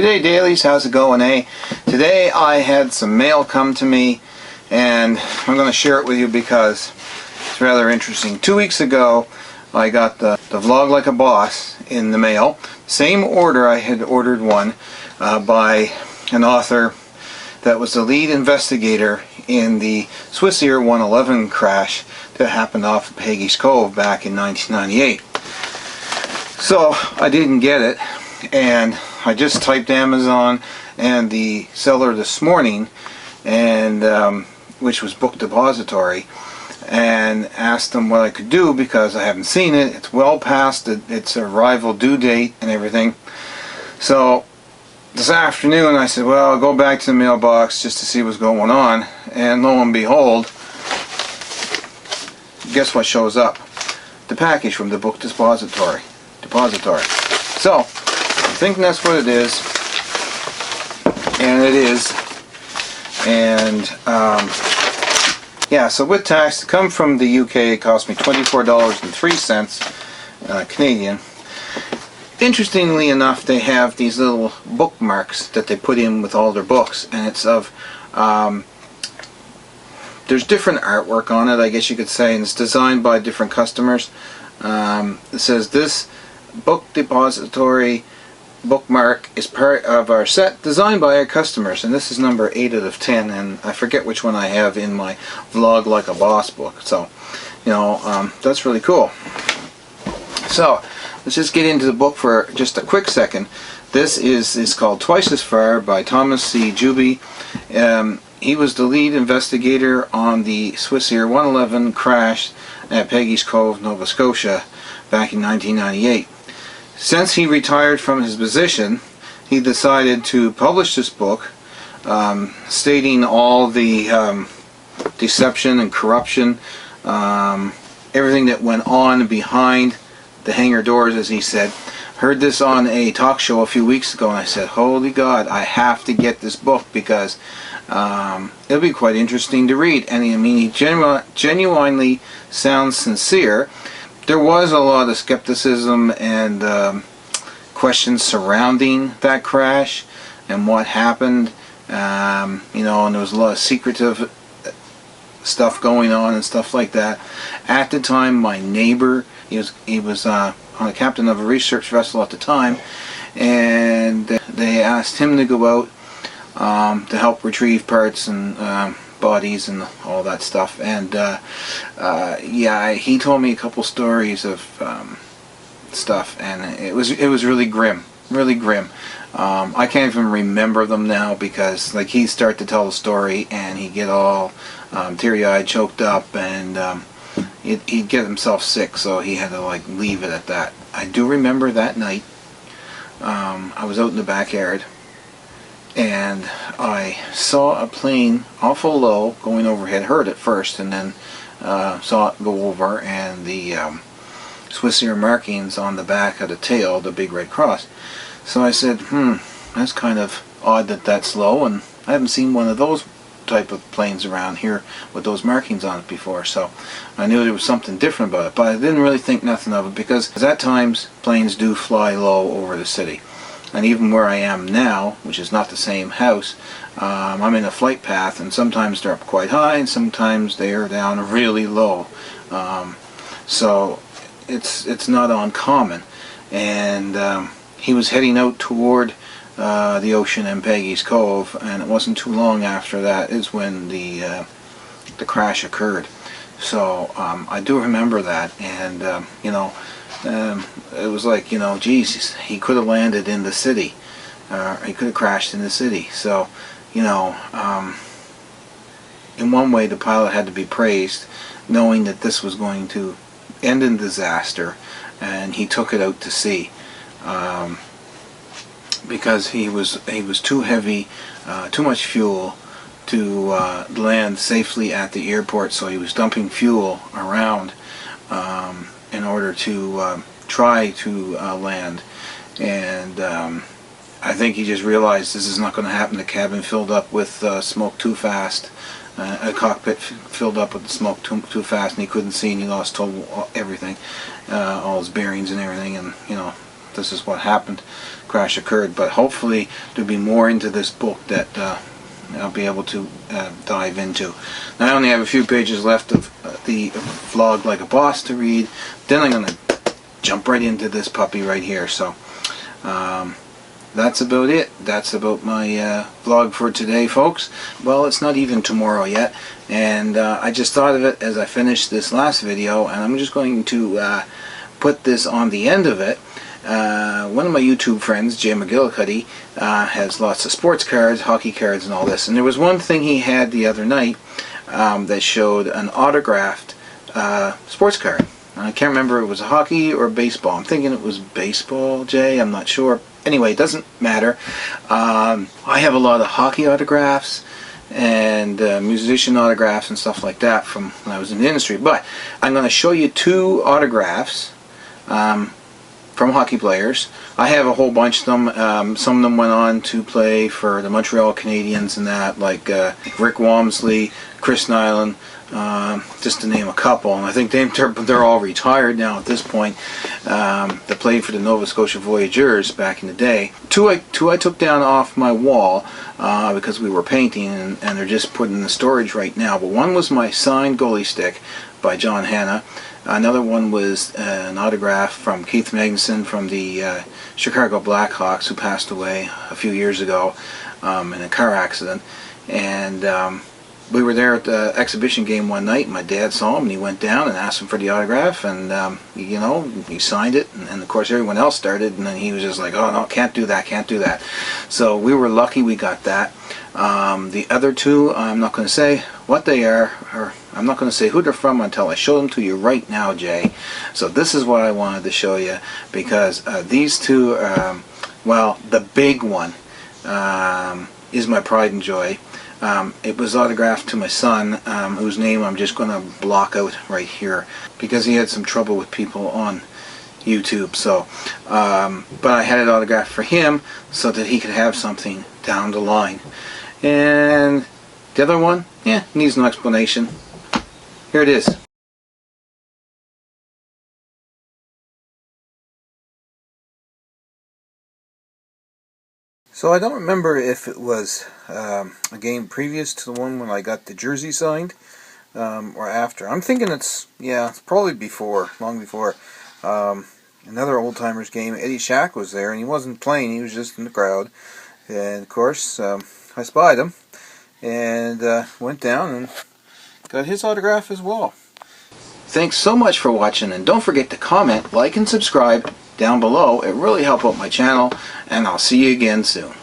G'day dailies, how's it going, eh? Today I had some mail come to me and I'm going to share it with you because it's rather interesting. 2 weeks ago I got the Vlog Like a Boss in the mail. Same order. I had ordered one by an author that was the lead investigator in the Swissair 111 crash that happened off of Peggy's Cove back in 1998. So I didn't get it, and I just typed Amazon and the seller this morning, and which was Book Depository, and asked them what I could do because I haven't seen it. It's well past its arrival due date and everything. So this afternoon I said, well, I'll go back to the mailbox just to see what's going on, and lo and behold, guess what shows up? The package from the Book Depository. So I'm thinking that's what it is, and it is. And yeah, so with tax, to come from the UK, it cost me $24.03 Canadian. Interestingly enough, they have these little bookmarks that they put in with all their books, and it's of there's different artwork on it, I guess you could say, and it's designed by different customers. It says this Book Depository bookmark is part of our set designed by our customers, and this is number 8 out of 10, and I forget which one I have in my Vlog Like a Boss book. So, you know, that's really cool. So let's just get into the book for just a quick second. This is called Twice as Far by Thomas C Juby. He was the lead investigator on the Swissair 111 crash at Peggy's Cove, Nova Scotia back in 1998. Since he retired from his position, he decided to publish this book, stating all the deception and corruption, everything that went on behind the hangar doors, as he said. Heard this on a talk show a few weeks ago, and I said, holy God, I have to get this book because it'll be quite interesting to read. And I mean, he genuinely sounds sincere. There was a lot of skepticism and questions surrounding that crash and what happened, you know, and there was a lot of secretive stuff going on and stuff like that. At the time, my neighbor, he was on a captain of a research vessel at the time, and they asked him to go out to help retrieve parts and bodies and all that stuff. And yeah, he told me a couple stories of stuff, and it was really grim, really grim. I can't even remember them now because, like, he'd start to tell the story and he'd get all teary-eyed, choked up, and he'd get himself sick, so he had to, like, leave it at that. I do remember that night I was out in the backyard and I saw a plane awful low going overhead. Heard it first, and then saw it go over, and the Swissair markings on the back of the tail, the big red cross. So I said, that's kind of odd that that's low, and I haven't seen one of those type of planes around here with those markings on it before. So I knew there was something different about it, but I didn't really think nothing of it because at times planes do fly low over the city. And even where I am now, which is not the same house, I'm in a flight path, and sometimes they're up quite high and sometimes they are down really low. So it's not uncommon. And he was heading out toward the ocean and Peggy's Cove, and it wasn't too long after that is when the crash occurred. So I do remember that, and you know, it was like, you know, geez, he could have landed in the city, he could have crashed in the city. So, you know, in one way the pilot had to be praised, knowing that this was going to end in disaster, and he took it out to sea, because he was too heavy, too much fuel to land safely at the airport, so he was dumping fuel around in order to try to land. And I think he just realized this is not going to happen. The cabin filled up with smoke too fast, a cockpit filled up with smoke too fast, and he couldn't see, and he lost everything, all his bearings and everything, and, you know, this is what happened. Crash occurred, but hopefully there'll be more into this book that I'll be able to dive into. Now I only have a few pages left of the Vlog Like a Boss to read. Then I'm going to jump right into this puppy right here. So that's about it. That's about my vlog for today, folks. Well, it's not even tomorrow yet, and I just thought of it as I finished this last video, and I'm just going to put this on the end of it. One of my YouTube friends, Jay McGillicuddy, has lots of sports cards, hockey cards and all this, and there was one thing he had the other night that showed an autographed sports card. I can't remember if it was hockey or baseball. I'm thinking it was baseball, Jay. I'm not sure. Anyway, it doesn't matter. I have a lot of hockey autographs and musician autographs and stuff like that from when I was in the industry. But I'm going to show you two autographs from hockey players. I have a whole bunch of them. Some of them went on to play for the Montreal Canadiens and that, like Rick Walmsley, Chris Nyland, just to name a couple. And I think they're all retired now at this point. They played for the Nova Scotia Voyageurs back in the day. Two I took down off my wall because we were painting, and they're just put in the storage right now. But one was my signed goalie stick by John Hanna. Another one was an autograph from Keith Magnuson from the Chicago Blackhawks, who passed away a few years ago in a car accident. And we were there at the exhibition game one night. My dad saw him, and he went down and asked him for the autograph, and you know, he signed it, and of course everyone else started, and then he was just like, oh no, can't do that, can't do that. So we were lucky we got that. The other two, I'm not going to say what they are, or I'm not going to say who they're from until I show them to you right now, Jay. So this is what I wanted to show you, because these two, well, the big one is my pride and joy. It was autographed to my son, whose name I'm just going to block out right here because he had some trouble with people on YouTube. So, but I had it autographed for him so that he could have something down the line. And the other one, yeah, needs no explanation. Here it is. So I don't remember if it was a game previous to the one when I got the jersey signed or after. I'm thinking it's probably before, long before. Another old timers game. Eddie Shack was there, and he wasn't playing; he was just in the crowd. And of course, I spied him and went down and got his autograph as well. Thanks so much for watching, and don't forget to comment, like, and subscribe down below. It really helps out my channel, and I'll see you again soon.